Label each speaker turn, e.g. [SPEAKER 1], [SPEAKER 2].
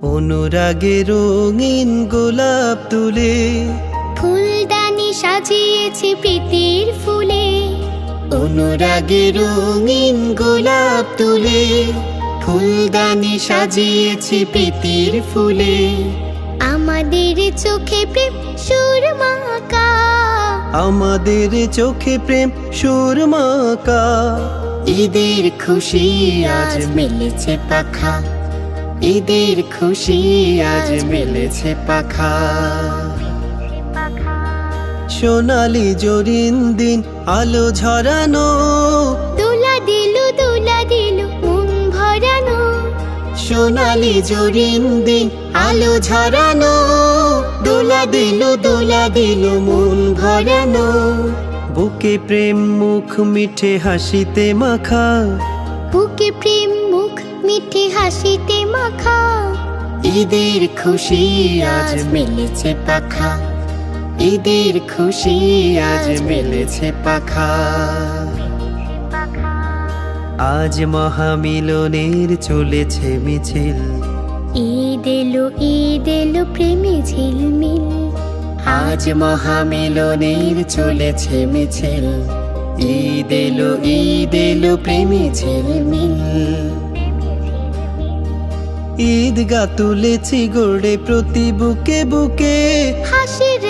[SPEAKER 1] অনুরাগে রঙিন গোলাপ তুলে
[SPEAKER 2] ফুলদানি সাজিয়েছি প্রীতির ফুলে।
[SPEAKER 1] অনুরাগে রঙিন গোলাপ তুলে ফুলদানি সাজিয়েছি প্রীতির ফুলে।
[SPEAKER 2] আমাদের চোখে প্রেম সুরমাকা,
[SPEAKER 1] আমাদের চোখে প্রেম সুরমাকা। ঈদের খুশি আজ মিলেছে পাখা, ঈদের খুশি আজ মিলেছে পাখা। সোনালি জরিন দিন আলো ঝরানো,
[SPEAKER 2] দোলা দিল মন ভরানো।
[SPEAKER 1] সোনালি জরিন দিন আলো ঝরানো, দোলা দিল মন ভরানো। বুকে প্রেম মুখ মিঠে হাসিতে মাখা,
[SPEAKER 2] বুকে প্রেম মুখ মিঠে হাসিতে মাখা।
[SPEAKER 1] ঈদের খুশি আজ মিলেছে পাখা, ঈদের খুশি আজ মিলেছে পাখা। আজ মহামিলনের চলেছে মিছিল,
[SPEAKER 2] ঈদ এলো প্রেমে ঝিলমিল।
[SPEAKER 1] আজ মহামিলনের চলেছে মিছিল। ঈদ এলো প্রেমে ঝিলমিল। ঈদগাহ তুলেছি গড়ে প্রতি বুকে বুকে,
[SPEAKER 2] হাসির